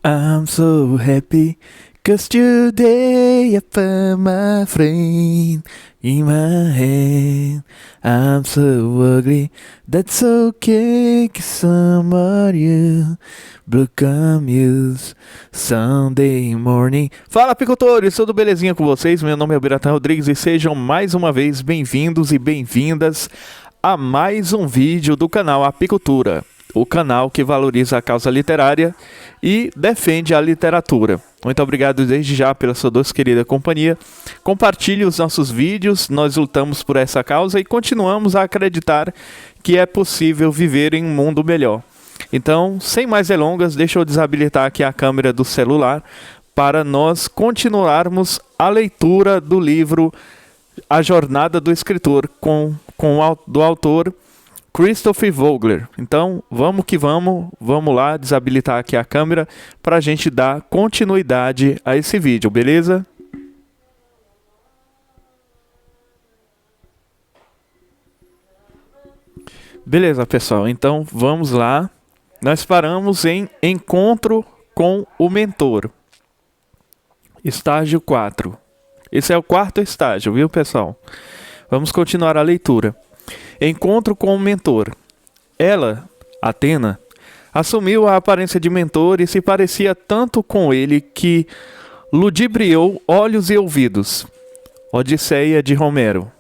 I'm so happy, 'cause today I found my friend in my hand. I'm so ugly, that's okay, 'cause I'm are you. Blue Camus, Sunday morning. Fala, apicultores, tudo belezinha com vocês? Meu nome é Biratan Rodrigues e sejam mais uma vez bem-vindos e bem-vindas a mais um vídeo do canal Apicultura, o canal que valoriza a causa literária e defende a literatura. Muito obrigado desde já pela sua doce querida companhia. Compartilhe os nossos vídeos, nós lutamos por essa causa e continuamos a acreditar que é possível viver em um mundo melhor. Então, sem mais delongas, deixa eu desabilitar aqui a câmera do celular para nós continuarmos a leitura do livro A Jornada do Escritor do autor Christopher Vogler. Então, vamos que vamos lá desabilitar aqui a câmera para a gente dar continuidade a esse vídeo, beleza? Beleza, pessoal, então vamos lá. Nós paramos em Encontro com o Mentor. Estágio 4. Esse é o quarto estágio, viu, pessoal? Vamos continuar a leitura. Encontro com o mentor. Ela, Atena, assumiu a aparência de mentor e se parecia tanto com ele que ludibriou olhos e ouvidos. Odisseia de Homero.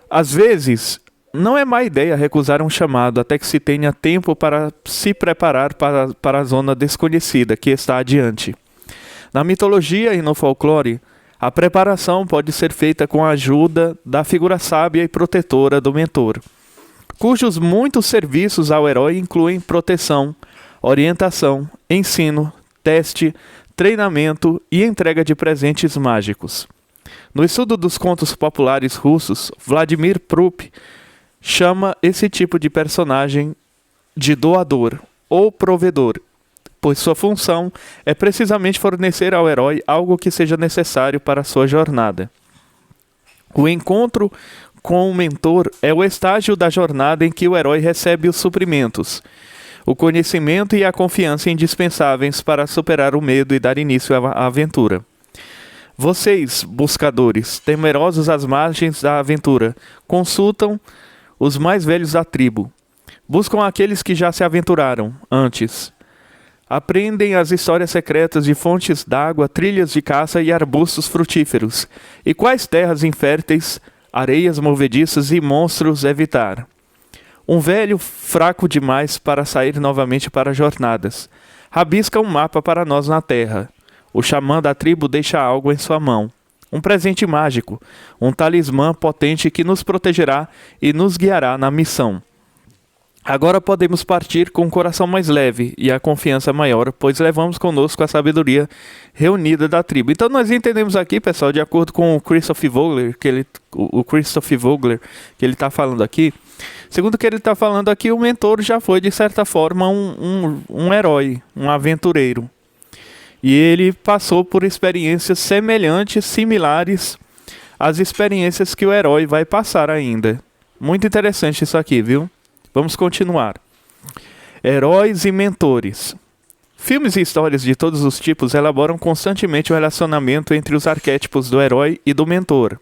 Às vezes, não é má ideia recusar um chamado até que se tenha tempo para se preparar para a zona desconhecida que está adiante. Na mitologia e no folclore, a preparação pode ser feita com a ajuda da figura sábia e protetora do mentor, cujos muitos serviços ao herói incluem proteção, orientação, ensino, teste, treinamento e entrega de presentes mágicos. No estudo dos contos populares russos, Vladimir Prup chama esse tipo de personagem de doador ou provedor, pois sua função é precisamente fornecer ao herói algo que seja necessário para a sua jornada. O encontro com o mentor é o estágio da jornada em que o herói recebe os suprimentos, o conhecimento e a confiança indispensáveis para superar o medo e dar início à aventura. Vocês, buscadores, temerosos às margens da aventura, consultam os mais velhos da tribo. Buscam aqueles que já se aventuraram antes. Aprendem as histórias secretas de fontes d'água, trilhas de caça e arbustos frutíferos. E quais terras inférteis, areias movediças e monstros evitar. Um velho fraco demais para sair novamente para jornadas. Rabisca um mapa para nós na terra. O xamã da tribo deixa algo em sua mão. Um presente mágico, um talismã potente que nos protegerá e nos guiará na missão. Agora podemos partir com o coração mais leve e a confiança maior, pois levamos conosco a sabedoria reunida da tribo. Então nós entendemos aqui, pessoal, de acordo com o Christopher Vogler, que ele está falando aqui, segundo o que ele está falando aqui, o mentor já foi, de certa forma, um herói, um aventureiro. E ele passou por experiências semelhantes, similares às experiências que o herói vai passar ainda. Muito interessante isso aqui, viu? Vamos continuar. Heróis e mentores. Filmes e histórias de todos os tipos elaboram constantemente o relacionamento entre os arquétipos do herói e do mentor.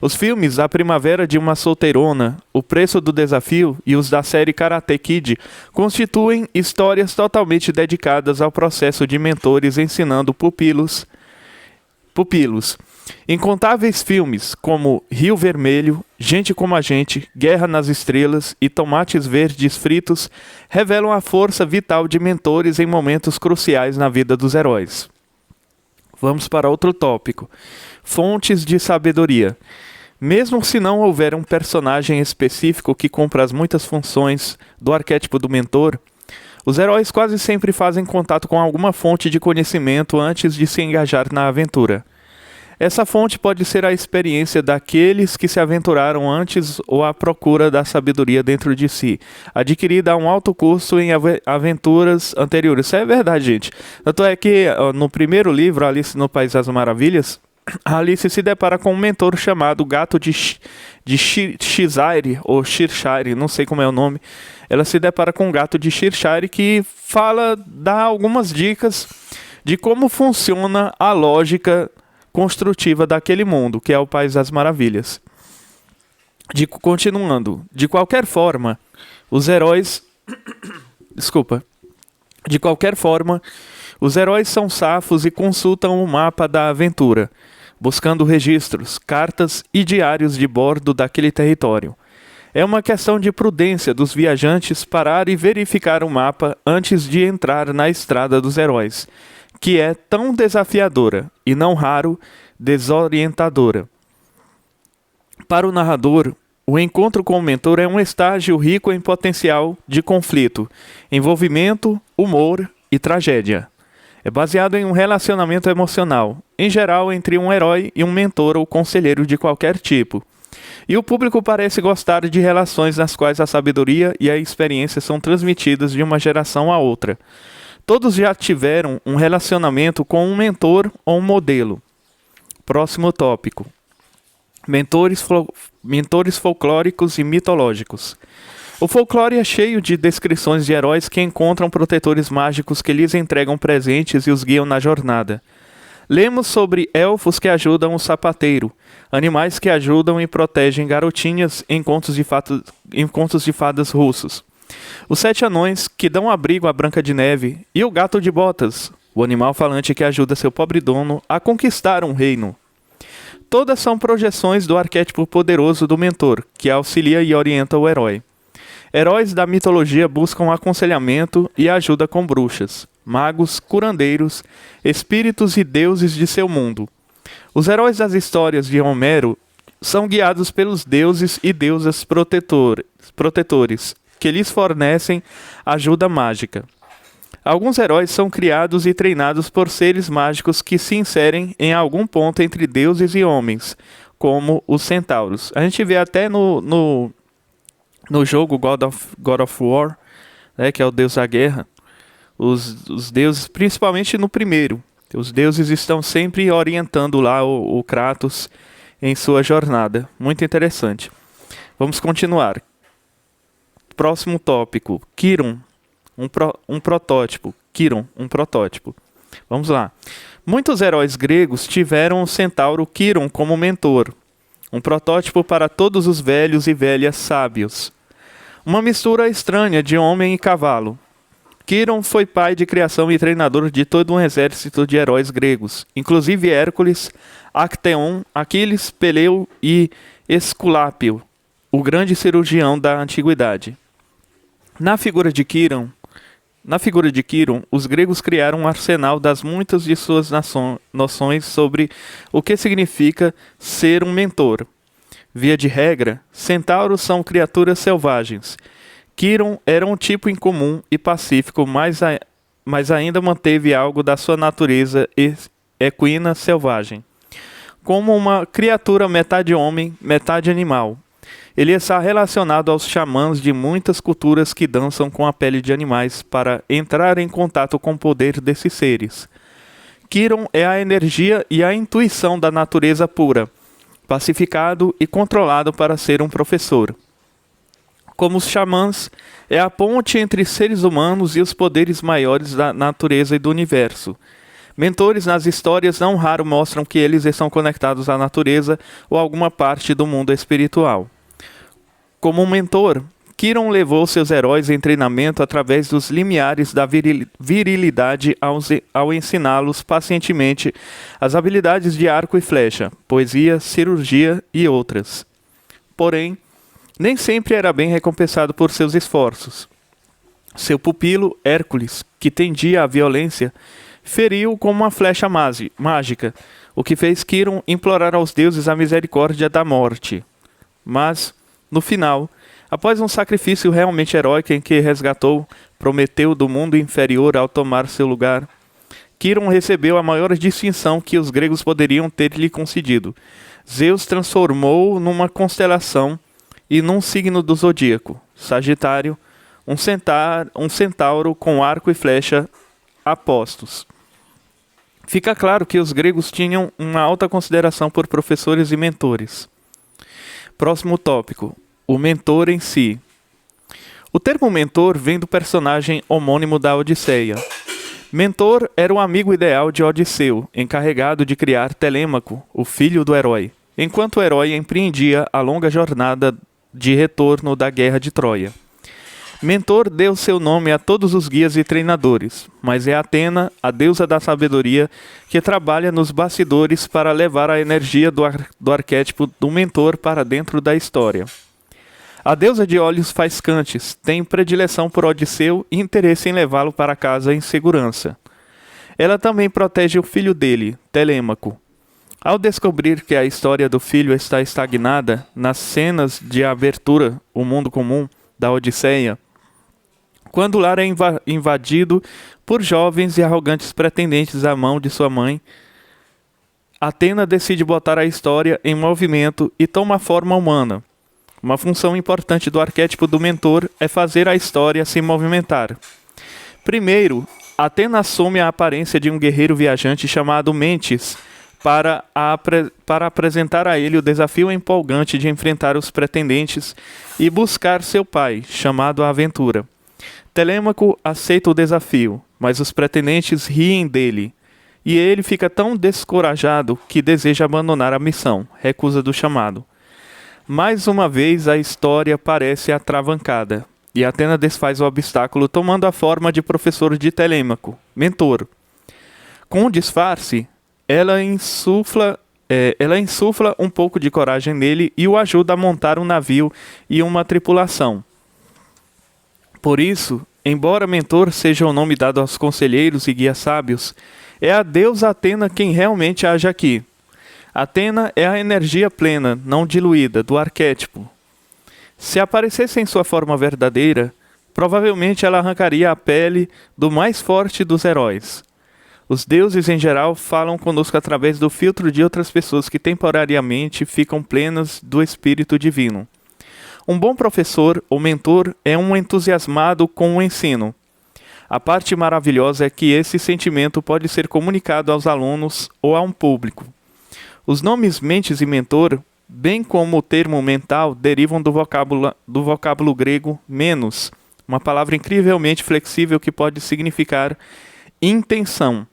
Os filmes A Primavera de uma Solteirona, O Preço do Desafio e os da série Karate Kid constituem histórias totalmente dedicadas ao processo de mentores ensinando pupilos. Incontáveis filmes como Rio Vermelho, Gente como a Gente, Guerra nas Estrelas e Tomates Verdes Fritos revelam a força vital de mentores em momentos cruciais na vida dos heróis. Vamos para outro tópico. Fontes de sabedoria. Mesmo se não houver um personagem específico que cumpra as muitas funções do arquétipo do mentor, os heróis quase sempre fazem contato com alguma fonte de conhecimento antes de se engajar na aventura. Essa fonte pode ser a experiência daqueles que se aventuraram antes ou a procura da sabedoria dentro de si, adquirida a um alto custo em aventuras anteriores. Isso é verdade, gente. Tanto é que no primeiro livro, Alice no País das Maravilhas, a Alice se depara com um mentor chamado Gato de Cheshire, ou Cheshire, não sei como é o nome. ela se depara com o gato de Cheshire, que dá algumas dicas de como funciona a lógica construtiva daquele mundo, que é o País das Maravilhas. Continuando, de qualquer forma, os heróis... Desculpa. De qualquer forma, os heróis são safos e consultam o mapa da aventura, buscando registros, cartas e diários de bordo daquele território. É uma questão de prudência dos viajantes parar e verificar o mapa antes de entrar na estrada dos heróis, que é tão desafiadora e, não raro, desorientadora. Para o narrador, o encontro com o mentor é um estágio rico em potencial de conflito, envolvimento, humor e tragédia. É baseado em um relacionamento emocional, em geral entre um herói e um mentor ou conselheiro de qualquer tipo. E o público parece gostar de relações nas quais a sabedoria e a experiência são transmitidas de uma geração a outra. Todos já tiveram um relacionamento com um mentor ou um modelo. Próximo tópico. Mentores folclóricos e mitológicos. O folclore é cheio de descrições de heróis que encontram protetores mágicos que lhes entregam presentes e os guiam na jornada. Lemos sobre elfos que ajudam o sapateiro, animais que ajudam e protegem garotinhas em contos de fadas russos. Os 7 anões que dão abrigo à Branca de Neve e o gato de botas, o animal falante que ajuda seu pobre dono a conquistar um reino. Todas são projeções do arquétipo poderoso do mentor, que auxilia e orienta o herói. Heróis da mitologia buscam aconselhamento e ajuda com bruxas, magos, curandeiros, espíritos e deuses de seu mundo. Os heróis das histórias de Homero são guiados pelos deuses e deusas protetores, que lhes fornecem ajuda mágica. Alguns heróis são criados e treinados por seres mágicos que se inserem em algum ponto entre deuses e homens, como os centauros. A gente vê até no jogo God of War, né, que é o deus da guerra, os deuses, principalmente no primeiro, os deuses estão sempre orientando lá o Kratos em sua jornada. Muito interessante. Vamos continuar. Próximo tópico, Quirón, um protótipo. Quirón, um protótipo. Vamos lá. Muitos heróis gregos tiveram o centauro Quirón como mentor, um protótipo para todos os velhos e velhas sábios. Uma mistura estranha de homem e cavalo. Quirón foi pai de criação e treinador de todo um exército de heróis gregos, inclusive Hércules, Acteon, Aquiles, Peleu e Esculápio, o grande cirurgião da antiguidade. Na figura de Quirón, os gregos criaram um arsenal das muitas de suas noções sobre o que significa ser um mentor. Via de regra, centauros são criaturas selvagens. Quirón era um tipo incomum e pacífico, mas ainda manteve algo da sua natureza equina selvagem. Como uma criatura metade homem, metade animal. Ele está relacionado aos xamãs de muitas culturas que dançam com a pele de animais para entrar em contato com o poder desses seres. Quirón é a energia e a intuição da natureza pura, pacificado e controlado para ser um professor. Como os xamãs, é a ponte entre seres humanos e os poderes maiores da natureza e do universo. Mentores nas histórias não raro mostram que eles estão conectados à natureza ou a alguma parte do mundo espiritual. Como um mentor, Quirón levou seus heróis em treinamento através dos limiares da virilidade ao ensiná-los pacientemente as habilidades de arco e flecha, poesia, cirurgia e outras. Porém, nem sempre era bem recompensado por seus esforços. Seu pupilo, Hércules, que tendia à violência, feriu com uma flecha mágica, o que fez Quirón implorar aos deuses a misericórdia da morte. Mas, no final, após um sacrifício realmente heróico em que resgatou Prometeu do mundo inferior ao tomar seu lugar, Quirón recebeu a maior distinção que os gregos poderiam ter lhe concedido. Zeus transformou numa constelação e num signo do zodíaco, Sagitário, um centauro com arco e flecha apostos. Fica claro que os gregos tinham uma alta consideração por professores e mentores. Próximo tópico, o mentor em si. O termo mentor vem do personagem homônimo da Odisseia. Mentor era o amigo ideal de Odisseu, encarregado de criar Telêmaco, o filho do herói, enquanto o herói empreendia a longa jornada de retorno da guerra de Troia. Mentor deu seu nome a todos os guias e treinadores, mas é Atena, a deusa da sabedoria, que trabalha nos bastidores para levar a energia do arquétipo do mentor para dentro da história. A deusa de olhos faiscantes tem predileção por Odisseu e interesse em levá-lo para casa em segurança. Ela também protege o filho dele, Telêmaco. Ao descobrir que a história do filho está estagnada nas cenas de abertura, o mundo comum, da Odisseia, quando o lar é invadido por jovens e arrogantes pretendentes à mão de sua mãe, Atena decide botar a história em movimento e toma forma humana. Uma função importante do arquétipo do mentor é fazer a história se movimentar. Primeiro, Atena assume a aparência de um guerreiro viajante chamado Mentes para apresentar a ele o desafio empolgante de enfrentar os pretendentes e buscar seu pai, chamado Aventura. Telêmaco aceita o desafio, mas os pretendentes riem dele, e ele fica tão descorajado que deseja abandonar a missão, recusa do chamado. Mais uma vez a história parece atravancada, e Atena desfaz o obstáculo tomando a forma de professor de Telêmaco, mentor. Com o disfarce, ela insufla um pouco de coragem nele e o ajuda a montar um navio e uma tripulação. Por isso, embora mentor seja o nome dado aos conselheiros e guias sábios, é a deusa Atena quem realmente age aqui. Atena é a energia plena, não diluída, do arquétipo. Se aparecesse em sua forma verdadeira, provavelmente ela arrancaria a pele do mais forte dos heróis. Os deuses, em geral, falam conosco através do filtro de outras pessoas que temporariamente ficam plenas do espírito divino. Um bom professor ou mentor é um entusiasmado com o ensino. A parte maravilhosa é que esse sentimento pode ser comunicado aos alunos ou a um público. Os nomes mentes e mentor, bem como o termo mental, derivam do vocábulo grego menos, uma palavra incrivelmente flexível que pode significar intenção,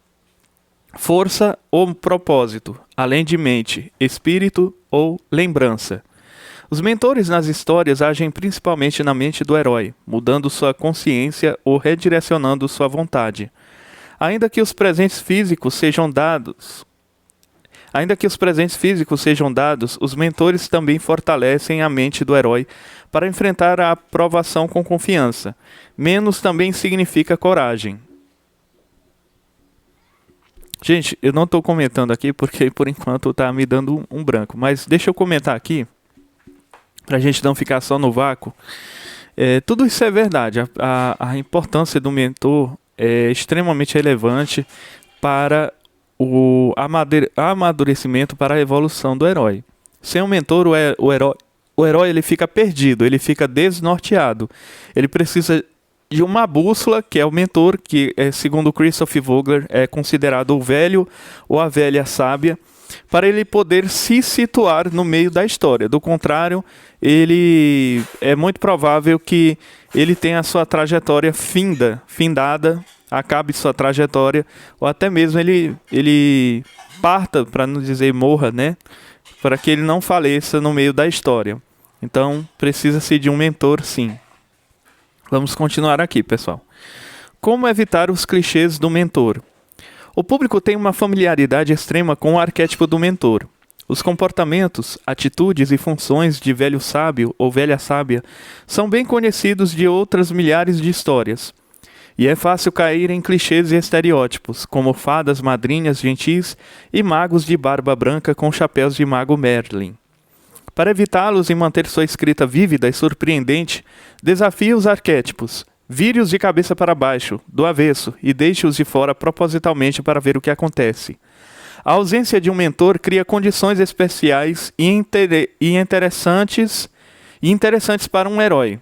força ou propósito, além de mente, espírito ou lembrança. Os mentores nas histórias agem principalmente na mente do herói, mudando sua consciência ou redirecionando sua vontade. Ainda que os presentes físicos sejam dados, os mentores também fortalecem a mente do herói para enfrentar a provação com confiança. Menos também significa coragem. Gente, eu não estou comentando aqui porque por enquanto está me dando um branco, mas deixa eu comentar aqui, para a gente não ficar só no vácuo. Tudo isso é verdade, a importância do mentor é extremamente relevante para o amadurecimento, para a evolução do herói. Sem um mentor, o herói ele fica perdido, ele fica desnorteado. Ele precisa de uma bússola, que é o mentor, que segundo Christoph Vogler é considerado o velho ou a velha sábia, para ele poder se situar no meio da história. Do contrário, ele é muito provável que ele tenha a sua trajetória findada, acabe sua trajetória, ou até mesmo ele parta, para não dizer morra, né? Para que ele não faleça no meio da história. Então, precisa-se de um mentor, sim. Vamos continuar aqui, pessoal. Como evitar os clichês do mentor? O público tem uma familiaridade extrema com o arquétipo do mentor. Os comportamentos, atitudes e funções de velho sábio ou velha sábia são bem conhecidos de outras milhares de histórias. E é fácil cair em clichês e estereótipos, como fadas madrinhas gentis e magos de barba branca com chapéus de mago Merlin. Para evitá-los e manter sua escrita vívida e surpreendente, desafie os arquétipos. Vire-os de cabeça para baixo, do avesso, e deixe-os de fora propositalmente para ver o que acontece. A ausência de um mentor cria condições especiais e interessantes para um herói.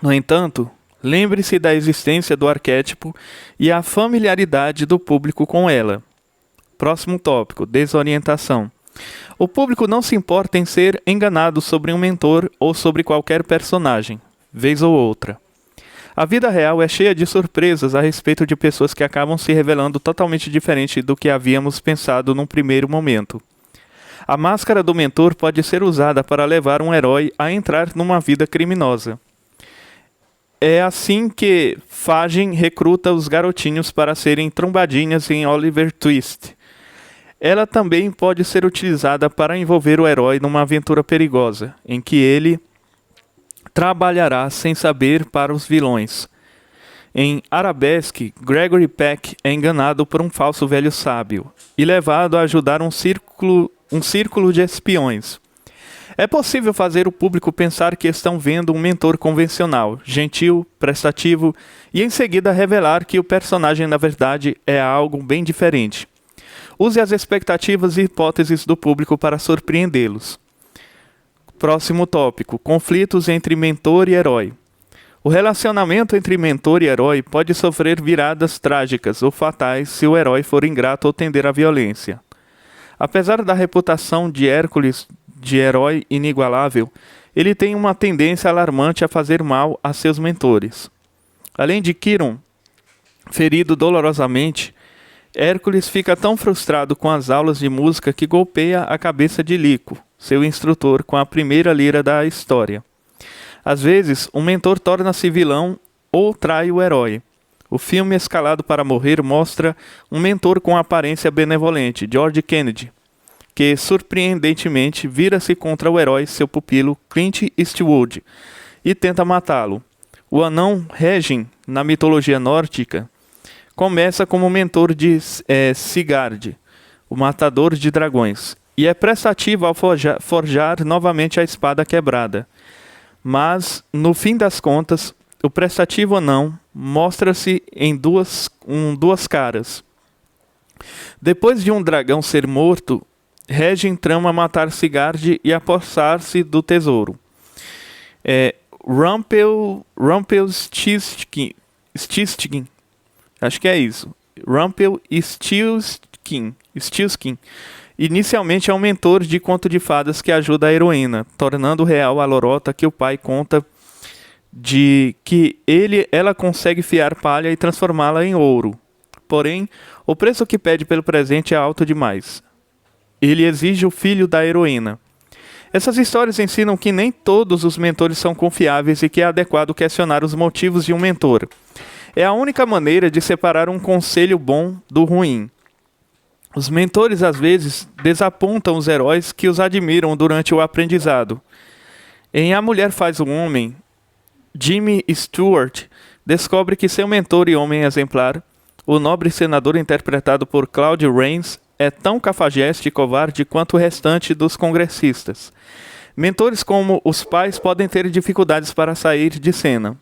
No entanto, lembre-se da existência do arquétipo e a familiaridade do público com ela. Próximo tópico, desorientação. O público não se importa em ser enganado sobre um mentor ou sobre qualquer personagem. vez ou outra. A vida real é cheia de surpresas a respeito de pessoas que acabam se revelando totalmente diferente do que havíamos pensado num primeiro momento. A máscara do mentor pode ser usada para levar um herói a entrar numa vida criminosa. É assim que Fagin recruta os garotinhos para serem trombadinhas em Oliver Twist. Ela também pode ser utilizada para envolver o herói numa aventura perigosa, em que ele trabalhará sem saber para os vilões. Em Arabesque, Gregory Peck é enganado por um falso velho sábio e levado a ajudar um círculo de espiões. É possível fazer o público pensar que estão vendo um mentor convencional, gentil, prestativo, e em seguida revelar que o personagem na verdade é algo bem diferente. Use as expectativas e hipóteses do público para surpreendê-los. Próximo tópico: conflitos entre mentor e herói. O relacionamento entre mentor e herói pode sofrer viradas trágicas ou fatais se o herói for ingrato ou tender à violência. Apesar da reputação de Hércules de herói inigualável, ele tem uma tendência alarmante a fazer mal a seus mentores. Além de Quiron, ferido dolorosamente, Hércules fica tão frustrado com as aulas de música que golpeia a cabeça de Lico, seu instrutor, com a primeira lira da história. Às vezes, um mentor torna-se vilão ou trai o herói. O filme Escalado para Morrer mostra um mentor com aparência benevolente, George Kennedy, que surpreendentemente vira-se contra o herói, seu pupilo Clint Eastwood, e tenta matá-lo. O anão Regin, na mitologia nórdica, começa como mentor de Sigurd, o matador de dragões, e é prestativo ao forjar novamente a espada quebrada. Mas, no fim das contas, o prestativo anão mostra-se em duas caras. Depois de um dragão ser morto, Regin trama matar Sigurd e apossar-se do tesouro. Rumpelstiltskin, acho que é isso. Rumpelstiltskin, inicialmente é um mentor de conto de fadas que ajuda a heroína, tornando real a lorota que o pai conta de que ela consegue fiar palha e transformá-la em ouro. Porém, o preço que pede pelo presente é alto demais. Ele exige o filho da heroína. Essas histórias ensinam que nem todos os mentores são confiáveis e que é adequado questionar os motivos de um mentor. É a única maneira de separar um conselho bom do ruim. Os mentores às vezes desapontam os heróis que os admiram durante o aprendizado. Em A Mulher Faz o Homem, Jimmy Stewart descobre que seu mentor e homem exemplar, o nobre senador interpretado por Claude Rains, é tão cafajeste e covarde quanto o restante dos congressistas. Mentores como os pais podem ter dificuldades para sair de cena.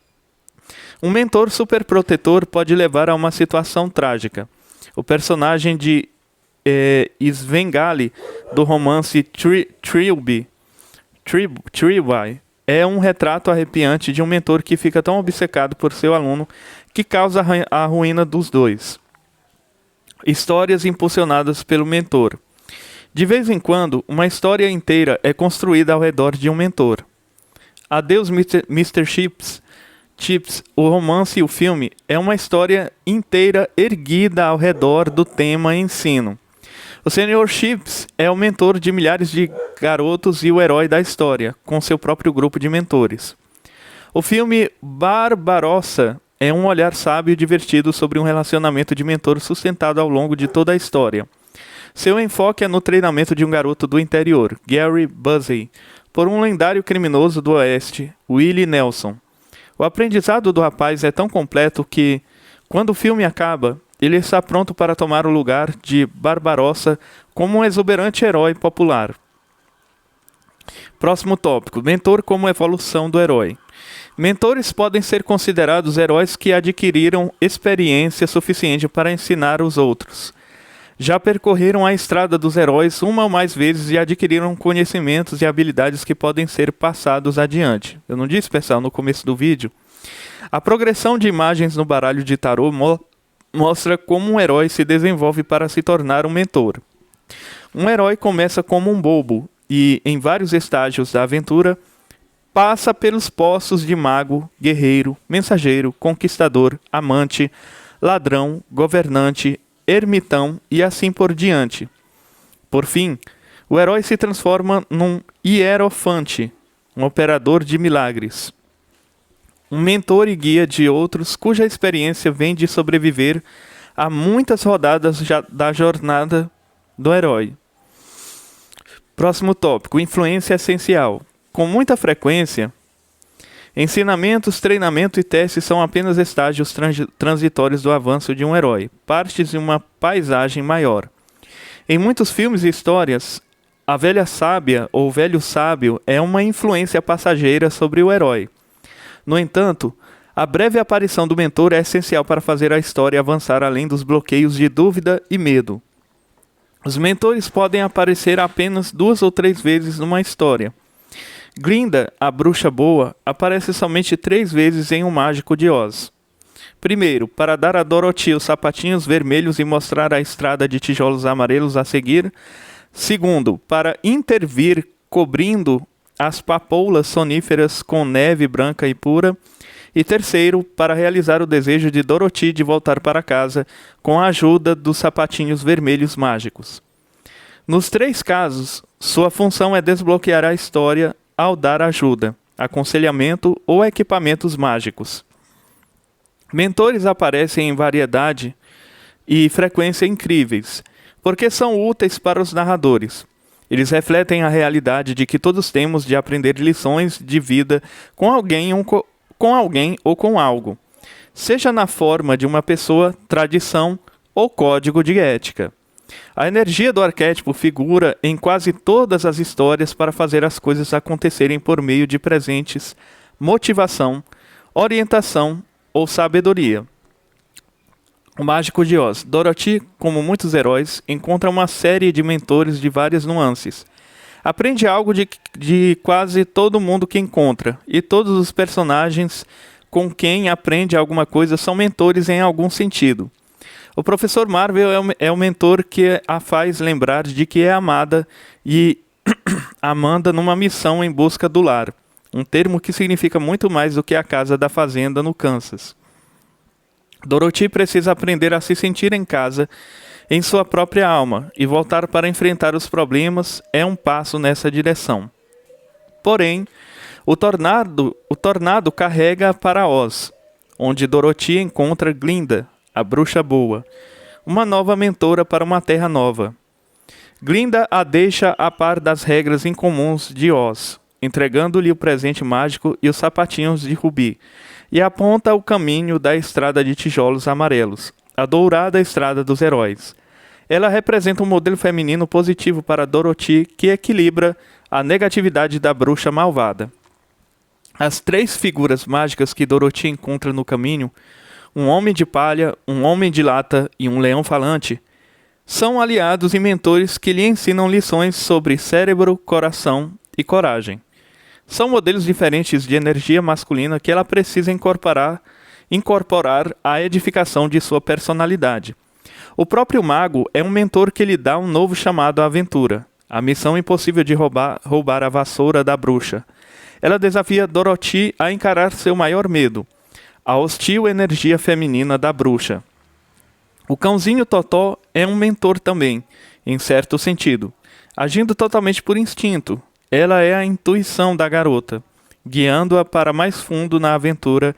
Um mentor superprotetor pode levar a uma situação trágica. O personagem de Svengali, do romance Trilby, é um retrato arrepiante de um mentor que fica tão obcecado por seu aluno que causa a ruína dos dois. Histórias impulsionadas pelo mentor. De vez em quando, uma história inteira é construída ao redor de um mentor. Adeus, Mr. Chips, o romance e o filme é uma história inteira erguida ao redor do tema ensino. O Sr. Chips é o mentor de milhares de garotos e o herói da história, com seu próprio grupo de mentores. O filme Barbarossa é um olhar sábio e divertido sobre um relacionamento de mentor sustentado ao longo de toda a história. Seu enfoque é no treinamento de um garoto do interior, Gary Busey, por um lendário criminoso do Oeste, Willie Nelson. O aprendizado do rapaz é tão completo que, quando o filme acaba, ele está pronto para tomar o lugar de Barbarossa como um exuberante herói popular. Próximo tópico: mentor como evolução do herói. Mentores podem ser considerados heróis que adquiriram experiência suficiente para ensinar os outros. Já percorreram a estrada dos heróis uma ou mais vezes e adquiriram conhecimentos e habilidades que podem ser passados adiante. Eu não disse, pessoal, no começo do vídeo? A progressão de imagens no baralho de tarô mostra como um herói se desenvolve para se tornar um mentor. Um herói começa como um bobo e, em vários estágios da aventura, passa pelos postos de mago, guerreiro, mensageiro, conquistador, amante, ladrão, governante, ermitão e assim por diante. Por fim, o herói se transforma num hierofante, um operador de milagres, um mentor e guia de outros cuja experiência vem de sobreviver a muitas rodadas da jornada do herói. Próximo tópico, influência essencial. Com muita frequência, ensinamentos, treinamento e testes são apenas estágios transitórios do avanço de um herói, partes de uma paisagem maior. Em muitos filmes e histórias, a velha sábia ou velho sábio é uma influência passageira sobre o herói. No entanto, a breve aparição do mentor é essencial para fazer a história avançar além dos bloqueios de dúvida e medo. Os mentores podem aparecer apenas 2 ou 3 vezes numa história. Glinda, a bruxa boa, aparece somente 3 vezes em O Mágico de Oz. Primeiro, para dar a Dorothy os sapatinhos vermelhos e mostrar a estrada de tijolos amarelos a seguir. Segundo, para intervir cobrindo as papoulas soníferas com neve branca e pura. E terceiro, para realizar o desejo de Dorothy de voltar para casa com a ajuda dos sapatinhos vermelhos mágicos. Nos 3 casos, sua função é desbloquear a história ao dar ajuda, aconselhamento ou equipamentos mágicos. Mentores aparecem em variedade e frequência incríveis, porque são úteis para os narradores. Eles refletem a realidade de que todos temos de aprender lições de vida com alguém ou com algo, seja na forma de uma pessoa, tradição ou código de ética. A energia do arquétipo figura em quase todas as histórias para fazer as coisas acontecerem por meio de presentes, motivação, orientação ou sabedoria. O Mágico de Oz. Dorothy, como muitos heróis, encontra uma série de mentores de várias nuances. Aprende algo de quase todo mundo que encontra, e todos os personagens com quem aprende alguma coisa são mentores em algum sentido. O Professor Marvel é o mentor que a faz lembrar de que é amada e a manda numa missão em busca do lar, um termo que significa muito mais do que a casa da fazenda no Kansas. Dorothy precisa aprender a se sentir em casa em sua própria alma, e voltar para enfrentar os problemas é um passo nessa direção. Porém, o tornado carrega para Oz, onde Dorothy encontra Glinda, a bruxa boa, uma nova mentora para uma terra nova. Glinda a deixa a par das regras incomuns de Oz, entregando-lhe o presente mágico e os sapatinhos de rubi, e aponta o caminho da estrada de tijolos amarelos, a dourada estrada dos heróis. Ela representa um modelo feminino positivo para Dorothy que equilibra a negatividade da bruxa malvada. As 3 figuras mágicas que Dorothy encontra no caminho, um homem de palha, um homem de lata e um leão falante, são aliados e mentores que lhe ensinam lições sobre cérebro, coração e coragem. São modelos diferentes de energia masculina que ela precisa incorporar à edificação de sua personalidade. O próprio mago é um mentor que lhe dá um novo chamado à aventura, a missão impossível de roubar a vassoura da bruxa. Ela desafia Dorothy a encarar seu maior medo, a hostil energia feminina da bruxa. O cãozinho Totó é um mentor também, em certo sentido, agindo totalmente por instinto. Ela é a intuição da garota, guiando-a para mais fundo na aventura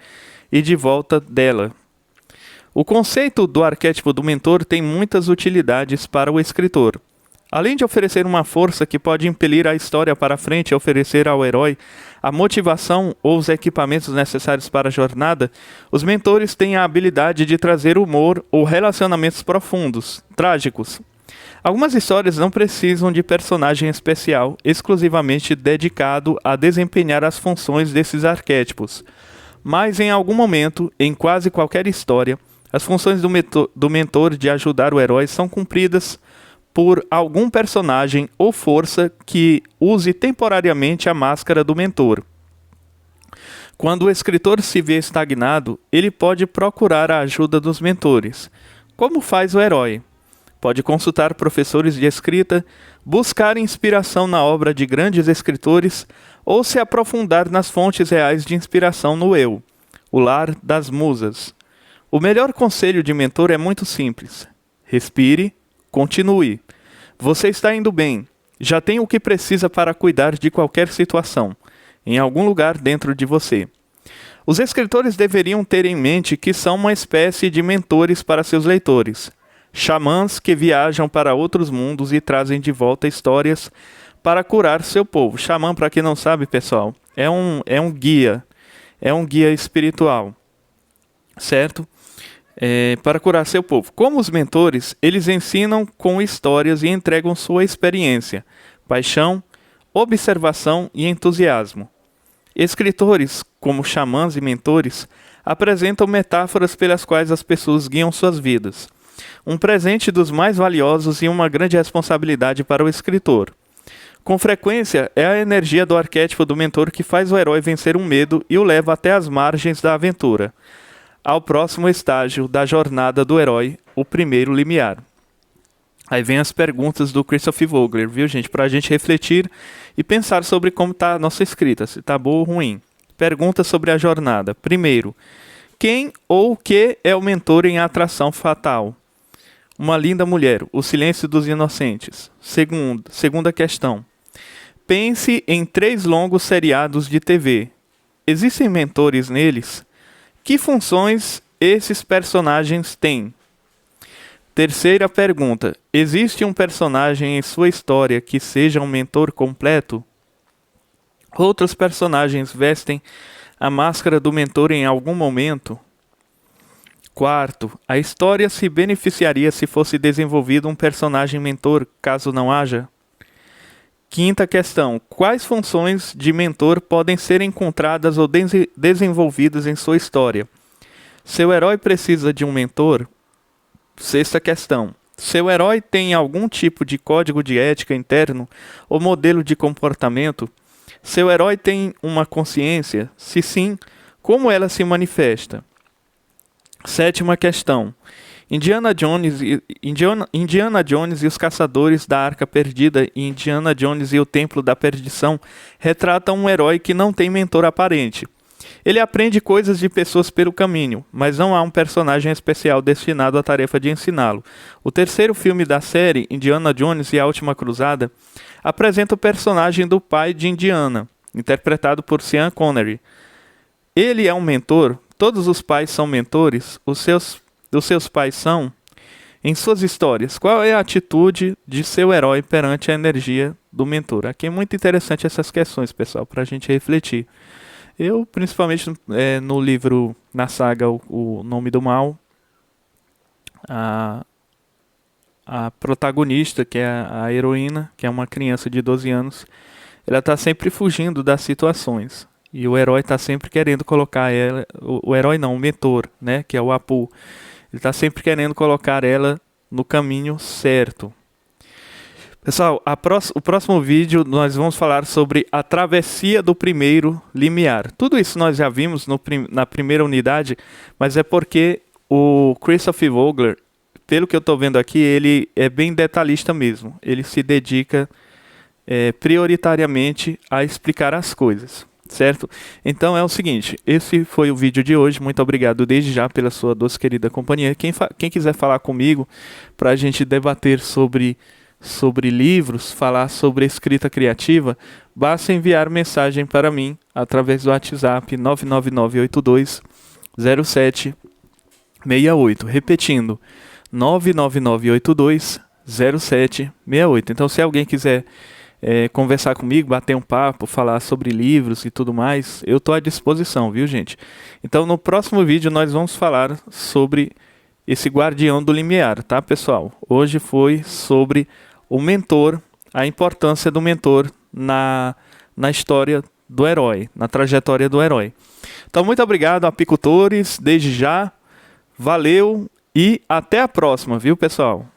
e de volta dela. O conceito do arquétipo do mentor tem muitas utilidades para o escritor. Além de oferecer uma força que pode impelir a história para frente e oferecer ao herói a motivação ou os equipamentos necessários para a jornada, os mentores têm a habilidade de trazer humor ou relacionamentos profundos, trágicos. Algumas histórias não precisam de personagem especial exclusivamente dedicado a desempenhar as funções desses arquétipos, mas em algum momento, em quase qualquer história, as funções do mentor de ajudar o herói são cumpridas por algum personagem ou força que use temporariamente a máscara do mentor. Quando o escritor se vê estagnado, ele pode procurar a ajuda dos mentores. Como faz o herói? Pode consultar professores de escrita, buscar inspiração na obra de grandes escritores ou se aprofundar nas fontes reais de inspiração no eu, o lar das musas. O melhor conselho de mentor é muito simples. Respire, continue. Você está indo bem. Já tem o que precisa para cuidar de qualquer situação, em algum lugar dentro de você. Os escritores deveriam ter em mente que são uma espécie de mentores para seus leitores. Xamãs que viajam para outros mundos e trazem de volta histórias para curar seu povo. Xamã, para quem não sabe, pessoal, é um guia espiritual, certo? Para curar seu povo. Como os mentores, eles ensinam com histórias e entregam sua experiência, paixão, observação e entusiasmo. Escritores, como xamãs e mentores, apresentam metáforas pelas quais as pessoas guiam suas vidas. Um presente dos mais valiosos e uma grande responsabilidade para o escritor. Com frequência, é a energia do arquétipo do mentor que faz o herói vencer um medo e o leva até as margens da aventura, ao próximo estágio da jornada do herói, o primeiro limiar. Aí vem as perguntas do Christopher Vogler, viu, gente? Para a gente refletir e pensar sobre como está a nossa escrita, se está boa ou ruim. Perguntas sobre a jornada. Primeiro, quem ou o que é o mentor em Atração Fatal? Uma linda mulher, o silêncio dos inocentes. Segunda questão. Pense em 3 longos seriados de TV. Existem mentores neles? Que funções esses personagens têm? Terceira pergunta. Existe um personagem em sua história que seja um mentor completo? Outros personagens vestem a máscara do mentor em algum momento? Quarto, a história se beneficiaria se fosse desenvolvido um personagem mentor, caso não haja? Quinta questão, quais funções de mentor podem ser encontradas ou desenvolvidas em sua história? Seu herói precisa de um mentor? Sexta questão, seu herói tem algum tipo de código de ética interno ou modelo de comportamento? Seu herói tem uma consciência? Se sim, como ela se manifesta? Sétima questão. Indiana Jones e os Caçadores da Arca Perdida e Indiana Jones e o Templo da Perdição retratam um herói que não tem mentor aparente. Ele aprende coisas de pessoas pelo caminho, mas não há um personagem especial destinado à tarefa de ensiná-lo. O terceiro filme da série, Indiana Jones e a Última Cruzada, apresenta o personagem do pai de Indiana, interpretado por Sean Connery. Ele é um mentor? Todos os pais são mentores? Os seus pais são? Em suas histórias, qual é a atitude de seu herói perante a energia do mentor? Aqui é muito interessante essas questões, pessoal, para a gente refletir. Eu, principalmente no livro, na saga O Nome do Mal, a protagonista, que é a heroína, que é uma criança de 12 anos, ela está sempre fugindo das situações. E o herói está sempre querendo colocar ela... O herói não, o mentor, né, que é o Apu. Ele está sempre querendo colocar ela no caminho certo. Pessoal, o próximo vídeo nós vamos falar sobre a travessia do primeiro limiar. Tudo isso nós já vimos na primeira unidade, mas é porque o Christopher Vogler, pelo que eu estou vendo aqui, ele é bem detalhista mesmo. Ele se dedica prioritariamente a explicar as coisas. Certo? Então é o seguinte, esse foi o vídeo de hoje, muito obrigado desde já pela sua doce querida companhia. Quem quiser falar comigo para a gente debater sobre livros, falar sobre escrita criativa, basta enviar mensagem para mim através do WhatsApp 999820768, repetindo, 999820768. Então se alguém quiser conversar comigo, bater um papo, falar sobre livros e tudo mais, eu estou à disposição, viu, gente? Então no próximo vídeo nós vamos falar sobre esse guardião do limiar, tá, pessoal? Hoje foi sobre o mentor, a importância do mentor na história do herói, na trajetória do herói. Então muito obrigado, apicultores, desde já, valeu e até a próxima, viu, pessoal?